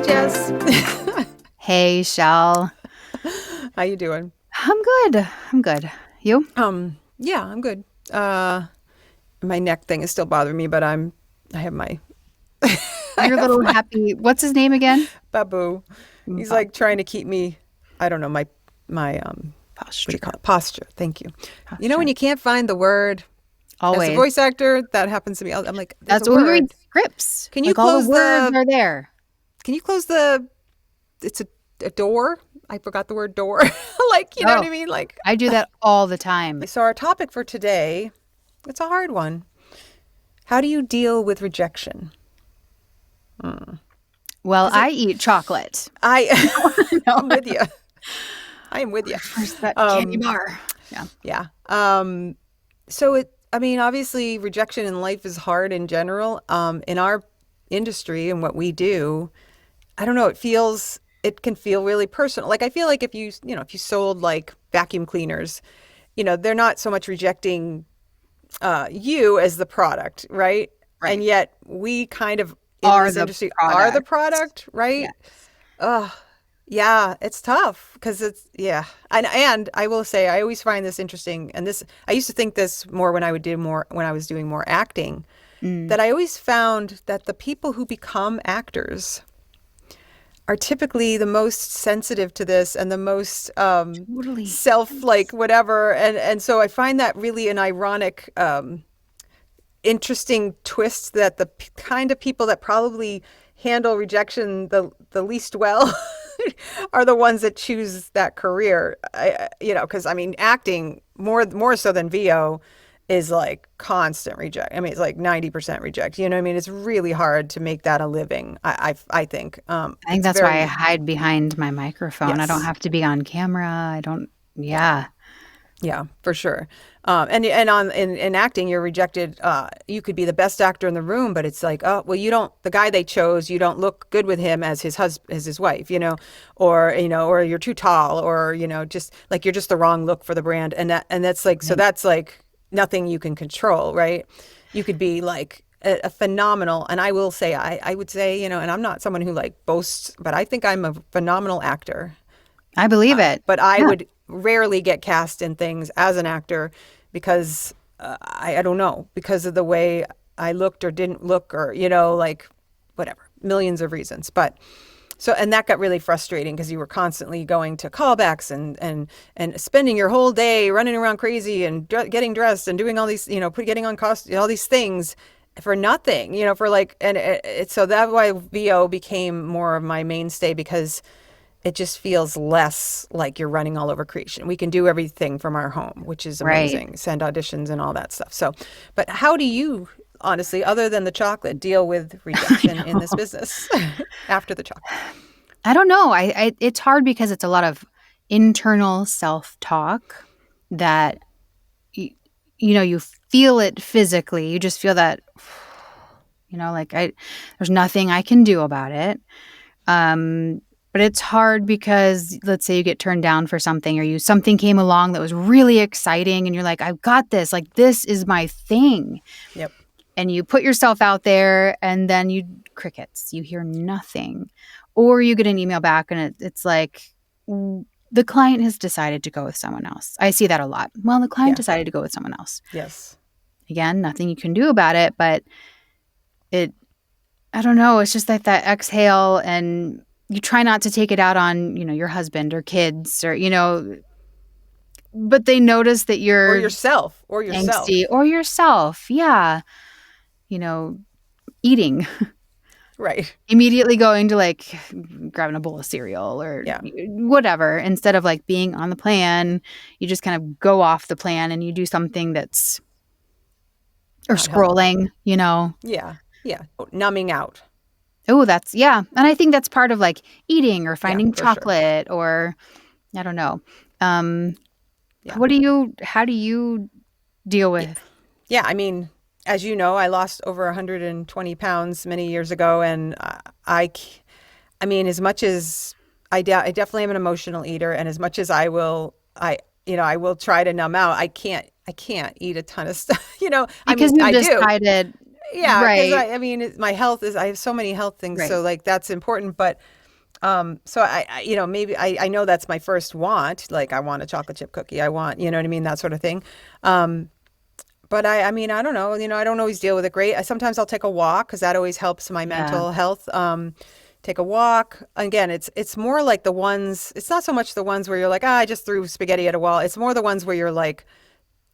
Jess. Hey, Shell. How you doing? I'm good. You? Yeah, I'm good. My neck thing is still bothering me, but I have my Your little happy. What's his name again? Babu. He's like trying to keep me. I don't know my Posture. what do you call it? Posture. Thank you. Posture. You know when you can't find the word. Always. As a voice actor, that happens to me. I'm like, that's when we read scripts. Can you close all the words the? Are there? Can you close the? It's a door. I forgot the word door. Like, you know what I mean? Like I do that all the time. So our topic for today, it's a hard one. How do you deal with rejection? Well, I eat chocolate. I'm with you. I am with you. Where's that candy bar? Yeah. So obviously rejection in life is hard in general. In our industry and what we do, I don't know, it can feel really personal. Like I feel like if you sold like vacuum cleaners, they're not so much rejecting you as the product, right? And yet we kind of in this industry are the product, right? Yes. Yeah, it's tough because and I will say I always find this interesting, and this I used to think this more when I was doing more acting, that I always found that the people who become actors are typically the most sensitive to this and the most self like whatever, and so I find that really an ironic interesting twist that the kind of people that probably handle rejection the least well are the ones that choose that career. Because acting more so than VO is like constant reject. I mean, it's like 90% reject. You know what I mean? It's really hard to make that a living. I think. I think that's why I hide behind my microphone. Yes. I don't have to be on camera. I don't. Yeah. Yeah, for sure. And in acting, you're rejected. You could be the best actor in the room, but it's like, oh, well, the guy they chose, you don't look good with him as his wife, or you're too tall, or just like you're just the wrong look for the brand, and that's like, so that's like nothing you can control, right? You could be like a phenomenal, and I will say, I would say, and I'm not someone who like boasts, but I think I'm a phenomenal actor. I believe it. But I would rarely get cast in things as an actor because I don't know, because of the way I looked or didn't look, or, like whatever, millions of reasons. But and that got really frustrating because you were constantly going to callbacks and spending your whole day running around crazy and getting dressed and doing all these, getting on costume, all these things for nothing, for like, and so that's why VO became more of my mainstay, because it just feels less like you're running all over creation. We can do everything from our home, which is amazing. Right. Send auditions and all that stuff. So, but how do you, honestly, other than the chocolate, deal with rejection in this business after the chocolate? I don't know. It's hard because it's a lot of internal self-talk that, you feel it physically. You just feel that, there's nothing I can do about it. But it's hard because let's say you get turned down for something, or something came along that was really exciting and you're like, I've got this, like, this is my thing. Yep. And you put yourself out there and then crickets, you hear nothing, or you get an email back and it's like, the client has decided to go with someone else. I see that a lot. Well, the client decided to go with someone else. Yes. Again, nothing you can do about it, but I don't know. It's just like that exhale, and you try not to take it out on, your husband or kids, or, but they notice that you're or yourself angsty, or yourself. Yeah. Eating. Right. Immediately going to like grabbing a bowl of cereal or whatever, instead of like being on the plan. You just kind of go off the plan and you do something that's, or not scrolling, Yeah. Yeah. Numbing out. Oh, and I think that's part of like eating or finding chocolate, or I don't know. How do you deal with? Yeah. I mean, as you know, I lost over 120 pounds many years ago. And I mean, as much as I definitely am an emotional eater, and as much as I will try to numb out, I can't eat a ton of stuff, Because you've decided. Yeah, right. Because my health I have so many health things, so like that's important. But So maybe I know that's my first want. Like I want a chocolate chip cookie. I want, you know what I mean? That sort of thing. Um, but I mean, I don't know. I don't always deal with it great. Sometimes I'll take a walk because that always helps my Yeah. mental health. Take a walk. Again, it's more like the ones. It's not so much the ones where you're like, I just threw spaghetti at a wall. It's more the ones where you're like,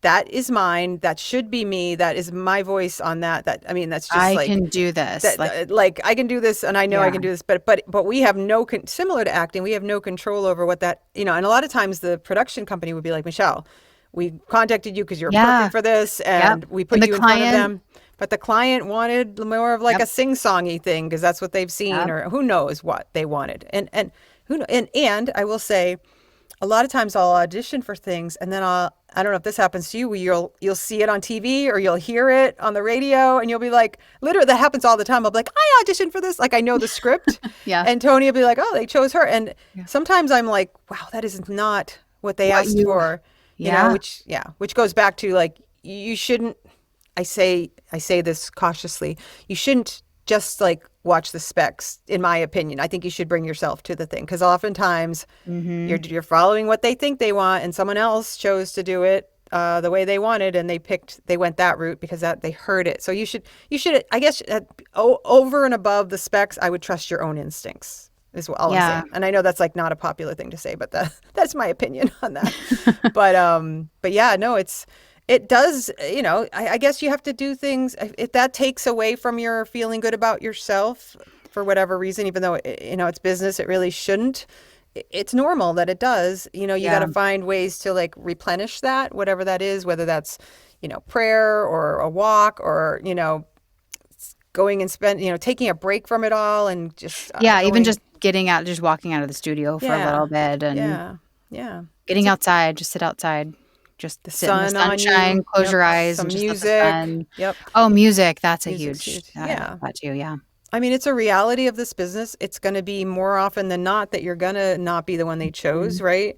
that is mine. That should be me. That is my voice on that. I mean, that's just I like can do this. that. Like, Like I can do this, and I know I yeah. can do this. But we have similar to acting. We have no control over what that. And a lot of times the production company would be like, Michelle, we contacted you because you're Yeah. perfect for this, Yep. and we And put the you in front of client, them. But the client wanted more of like yep. a sing-songy thing because that's what they've seen, Yep. or who knows what they wanted. And who know, and I will say, a lot of times I'll audition for things, and then I don't know if this happens to you, where you'll see it on TV or you'll hear it on the radio, and you'll be like, literally, that happens all the time. I'll be like, I auditioned for this, like I know the script, Yeah. and Tony will be like, oh, they chose her, and Yeah. sometimes I'm like, wow, that is not what they What asked you, for, yeah. which goes back to like you shouldn't. I say this cautiously. You shouldn't just like watch the specs, in my opinion. I think you should bring yourself to the thing because oftentimes Mm-hmm. you're following what they think they want, and someone else chose to do it the way they wanted, and they went that route because that they heard it. So you should I guess over and above the specs, I would trust your own instincts. Is all I'm Yeah. saying. And I know that's like not a popular thing to say, but that's my opinion on that. But yeah, no, it does, I guess you have to do things if that takes away from your feeling good about yourself for whatever reason, even though it's business, it really shouldn't. It's normal that it does. You got Yeah. to find ways to like replenish that, whatever that is, whether that's, prayer or a walk or, going and taking a break from it all and just Yeah. Even going. just getting out, just walking out of the studio for a Yeah. little bit and Yeah. Yeah. getting outside, just sit outside, just The sit in the sun on sunshine, you. close Yep. your eyes and Some just let the music. sun. Yep. Oh, music. That's a Music's huge, huge. I love Yeah. that too. Yeah. I mean, it's a reality of this business. It's going to be more often than not that you're going to not be the one they chose, Mhm. right?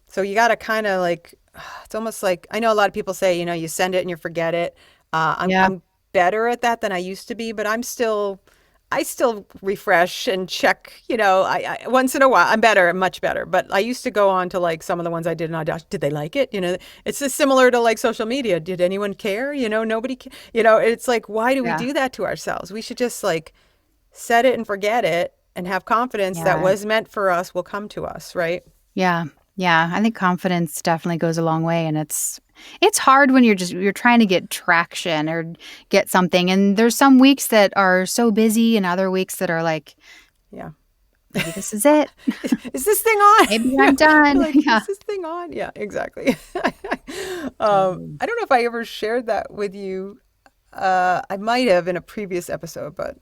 So you got to kind of like, it's almost like, I know a lot of people say, you send it and you forget it. Yeah. I'm better at that than I used to be, but I still refresh and check, I once in a while, I'm better, much better. But I used to go on to like some of the ones I did in audition. Did they like it? It's just similar to like social media. Did anyone care? Nobody, it's like, why do we Yeah. do that to ourselves? We should just like set it and forget it and have confidence that Yeah. was meant for us will come to us, right? Yeah. Yeah. I think confidence definitely goes a long way. And it's hard when you're trying to get traction or get something. And there's some weeks that are so busy and other weeks that are like, Yeah. maybe this is it. Is this thing on? Maybe I'm done. You're like, Yeah. is this thing on? Yeah, exactly. Totally. I don't know if I ever shared that with you. I might have in a previous episode, but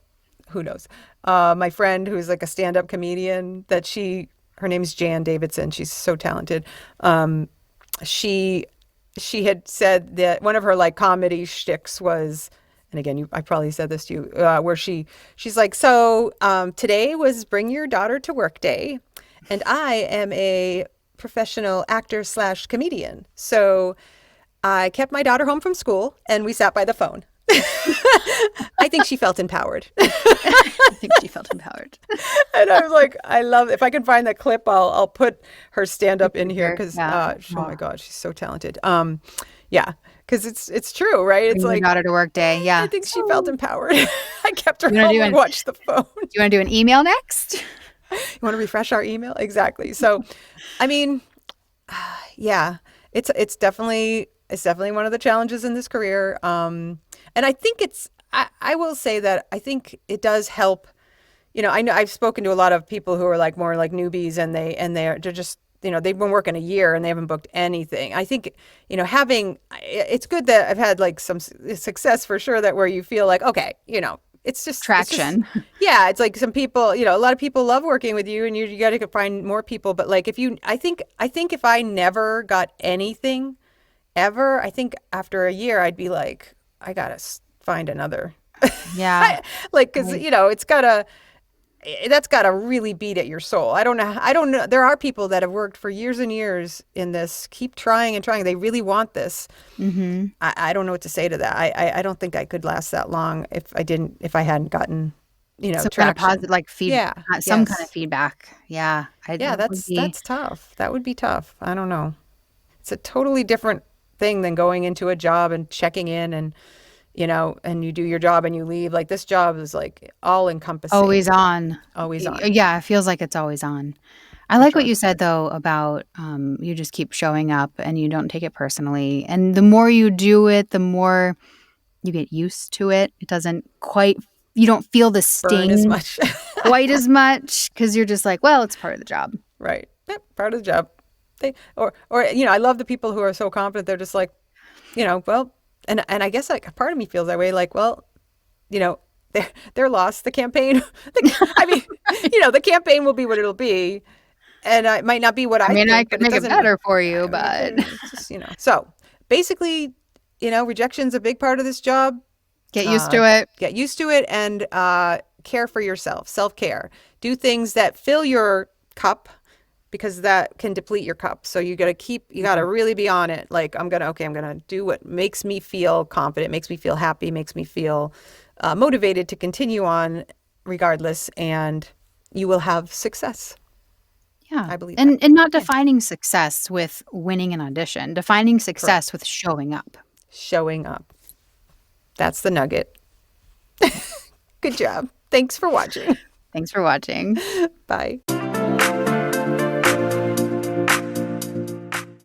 who knows? My friend who's like a stand-up comedian her name's Jan Davidson. She's so talented. She she had said that one of her like comedy shticks was, and again, I probably said this to you, where she's like, so today was bring your daughter to work day, and I am a professional actor slash comedian, so I kept my daughter home from school and we sat by the phone. I think she felt empowered. I think she felt empowered. And I was like, I love, if I can find that clip, I'll put her stand up in here because Yeah. oh my God, she's so talented. Yeah, because it's true, right? It's Bring your like daughter to work day. I Yeah. think she felt So, empowered. I kept her you want to home do and an watched the phone. do you want to do an email next? You want to refresh our email? Exactly. So, I mean, yeah, it's definitely one of the challenges in this career. And I think I will say that I think it does help. I know I've spoken to a lot of people who are like more like newbies, and they're just, they've been working a year and they haven't booked anything. I think, it's good that I've had like some success for sure, that where you feel like, okay, it's just, Traction. yeah, it's like some people, a lot of people love working with you, and you got to find more people. But like I think if I never got anything ever, I think after a year I'd be like, I gotta find another. Yeah. Like, because that's gotta really beat at your soul. I don't know. There are people that have worked for years and years in this, keep trying and trying. They really want this. Mm-hmm. I don't know what to say to that. I don't think I could last that long if I hadn't gotten Some kind of traction. positive, like Yeah. some kind of Yes. feedback. Yeah, Yeah, that would be. that's tough. That would be tough. I don't know. It's a totally different thing than going into a job and checking in and and you do your job and you leave. Like this job is like all encompassing, Always on. always on, Yeah, it feels like it's always on. I for like what sure. you said though about you just keep showing up and you don't take it personally. And the more you do it, the more you get used to it. It doesn't quite, you don't feel the Burn as sting much. quite as much because you're just like, well, it's part of the job. Right. Yep, part of the job. Or I love the people who are so confident. They're just like, well, and I guess like part of me feels that way. Like, well, you know, they're lost. The campaign. I mean, the campaign will be what it'll be, and it might not be what I I mean, I think, could but it make it doesn't. better for you, I mean, it but could. It's just So basically, rejection's a big part of this job. get used to it. Get used to it and care for yourself. Self-care. Do things that fill your cup because that can deplete your cup. So you got to really be on it. Like I'm going to do what makes me feel confident, makes me feel happy, makes me feel motivated to continue on regardless. And you will have success. Yeah. I believe that. And not Yeah. defining success with winning an audition, defining Correct. success with showing up. Showing up. That's the nugget. Good job. Thanks for watching. Thanks for watching. Bye.